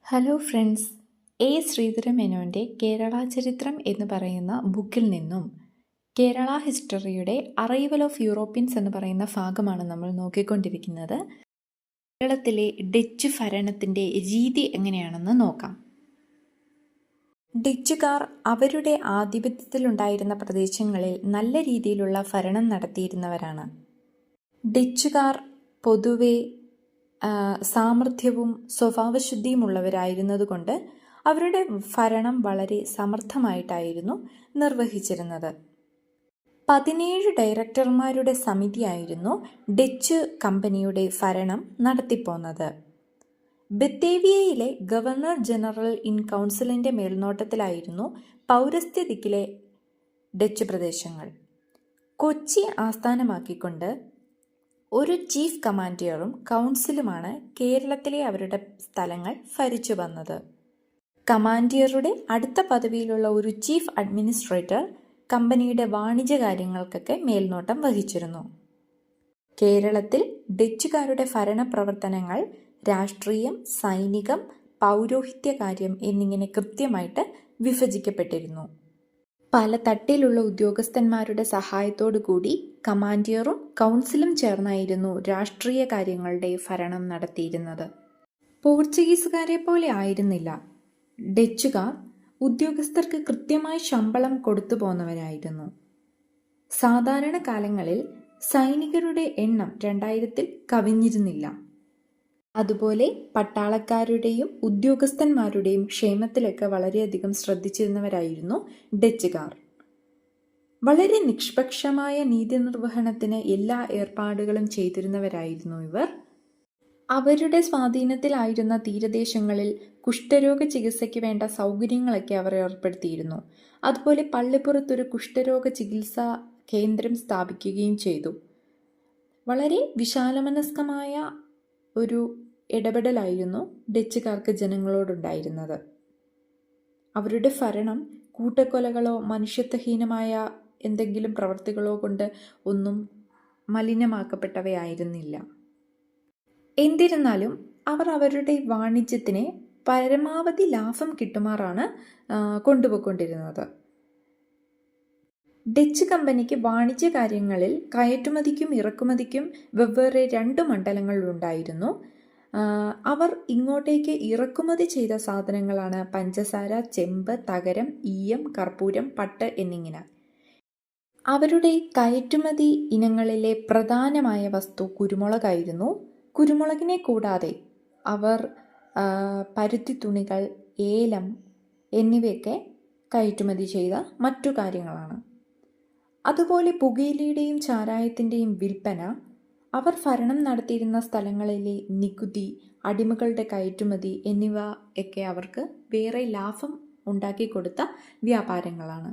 Hello friends, Sreedhara മേനോൻ്റെ Kerala ചരിത്രം എന്ന് പറയുന്ന ബുക്കിൽ നിന്നും കേരള ഹിസ്റ്ററിയുടെ അറൈവൽ ഓഫ് യൂറോപ്യൻസ് എന്ന് പറയുന്ന ഭാഗമാണ് നമ്മൾ നോക്കിക്കൊണ്ടിരിക്കുന്നത്. കേരളത്തിലെ ഡച്ച് ഭരണത്തിൻ്റെ രീതി എങ്ങനെയാണെന്ന് നോക്കാം. ഡച്ചുകാർ അവരുടെ ആധിപത്യത്തിലുണ്ടായിരുന്ന പ്രദേശങ്ങളിൽ നല്ല രീതിയിലുള്ള ഭരണം നടത്തിയിരുന്നവരാണ്. ഡച്ചുകാർ പൊതുവെ സാമർഥ്യവും സ്വഭാവശുദ്ധിയുമുള്ളവരായിരുന്നതുകൊണ്ട് അവരുടെ ഭരണം വളരെ സമർത്ഥമായിട്ടായിരുന്നു നിർവഹിച്ചിരുന്നത്. 17 ഡയറക്ടർമാരുടെ സമിതിയായിരുന്നു ഡച്ച് കമ്പനിയുടെ ഭരണം നടത്തിപ്പോന്നത്. ബത്തേവിയയിലെ ഗവർണർ ജനറൽ ഇൻ കൗൺസിലിൻ്റെ മേൽനോട്ടത്തിലായിരുന്നു പൗരസ്ത്യ ദിക്കിലെ ഡച്ച് പ്രദേശങ്ങൾ. കൊച്ചി ആസ്ഥാനമാക്കിക്കൊണ്ട് ഒരു ചീഫ് കമാൻഡറും കൗൺസിലുമാണ് കേരളത്തിലെ അവരുടെ സ്ഥലങ്ങൾ ഭരിച്ചു വന്നത്. കമാൻഡറുടെ അടുത്ത പദവിയിലുള്ള ഒരു ചീഫ് അഡ്മിനിസ്ട്രേറ്റർ കമ്പനിയുടെ വാണിജ്യ കാര്യങ്ങൾക്കൊക്കെ മേൽനോട്ടം വഹിച്ചിരുന്നു. കേരളത്തിൽ ഡച്ചുകാരുടെ ഭരണ പ്രവർത്തനങ്ങൾ രാഷ്ട്രീയം, സൈനികം, പൗരോഹിത്യ കാര്യം എന്നിങ്ങനെ കൃത്യമായിട്ട് വിഭജിക്കപ്പെട്ടിരുന്നു. പല തട്ടിലുള്ള ഉദ്യോഗസ്ഥന്മാരുടെ സഹായത്തോടു കൂടി കമാൻഡറും കൗൺസിലും ചേർന്നായിരുന്നു രാഷ്ട്രീയ കാര്യങ്ങളുടെ ഭരണം നടത്തിയിരുന്നത്. പോർച്ചുഗീസുകാരെ പോലെ ആയിരുന്നില്ല ഡച്ചുകാർ. ഉദ്യോഗസ്ഥർക്ക് കൃത്യമായി ശമ്പളം കൊടുത്തു പോന്നവരായിരുന്നു. സാധാരണ കാലങ്ങളിൽ സൈനികരുടെ എണ്ണം 2000-ൽ കവിഞ്ഞിരുന്നില്ല. അതുപോലെ പട്ടാളക്കാരുടെയും ഉദ്യോഗസ്ഥന്മാരുടെയും ക്ഷേമത്തിലൊക്കെ വളരെയധികം ശ്രദ്ധിച്ചിരുന്നവരായിരുന്നു ഡച്ചുകാർ. വളരെ നിഷ്പക്ഷമായ നീതി നിർവഹണത്തിന് എല്ലാ ഏർപ്പാടുകളും ചെയ്തിരുന്നവരായിരുന്നു ഇവർ. അവരുടെ സ്വാധീനത്തിലായിരുന്ന തീരദേശങ്ങളിൽ കുഷ്ഠരോഗ ചികിത്സയ്ക്ക് വേണ്ട സൗകര്യങ്ങളൊക്കെ അവർ ഏർപ്പെടുത്തിയിരുന്നു. അതുപോലെ പള്ളിപ്പുറത്തൊരു കുഷ്ഠരോഗ ചികിത്സാ കേന്ദ്രം സ്ഥാപിക്കുകയും ചെയ്തു. വളരെ വിശാലമനസ്കമായ ഒരു ഇടപെടലായിരുന്നു ഡച്ചുകാർക്ക് ജനങ്ങളോടുണ്ടായിരുന്നത്. അവരുടെ ഭരണം കൂട്ടക്കൊലകളോ മനുഷ്യത്വഹീനമായ എന്തെങ്കിലും പ്രവർത്തികളോ കൊണ്ട് ഒന്നും മലിനമാക്കപ്പെട്ടവയായിരുന്നില്ല. എന്നിരുന്നാലും അവർ അവരുടെ വാണിജ്യത്തിന് പരമാവധി ലാഭം കിട്ടുമാറാണ് കൊണ്ടുപോയിക്കൊണ്ടിരുന്നത്. ഡച്ച് കമ്പനിക്ക് വാണിജ്യ കാര്യങ്ങളിൽ കയറ്റുമതിക്കും ഇറക്കുമതിക്കും വെവ്വേറെ 2 മണ്ഡലങ്ങളുണ്ടായിരുന്നു. അവർ ഇങ്ങോട്ടേക്ക് ഇറക്കുമതി ചെയ്ത സാധനങ്ങളാണ് പഞ്ചസാര, ചെമ്പ്, തകരം, ഈയം, കർപ്പൂരം, പട്ട് എന്നിങ്ങനെ. അവരുടെ കയറ്റുമതി ഇനങ്ങളിലെ പ്രധാനമായ വസ്തു കുരുമുളകായിരുന്നു. കുരുമുളകിനെ കൂടാതെ അവർ പരുത്തി തുണികൾ, ഏലം എന്നിവയൊക്കെ കയറ്റുമതി ചെയ്ത മറ്റു കാര്യങ്ങളാണ്. അതുപോലെ പുകയിലയുടെയും ചാരായത്തിൻ്റെയും വിൽപ്പന, അവർ ഭരണം നടത്തിയിരുന്ന സ്ഥലങ്ങളിലെ നികുതി, അടിമകളുടെ കയറ്റുമതി എന്നിവ ഒക്കെ അവർക്ക് വേറെ ലാഭം ഉണ്ടാക്കിക്കൊടുത്ത വ്യാപാരങ്ങളാണ്.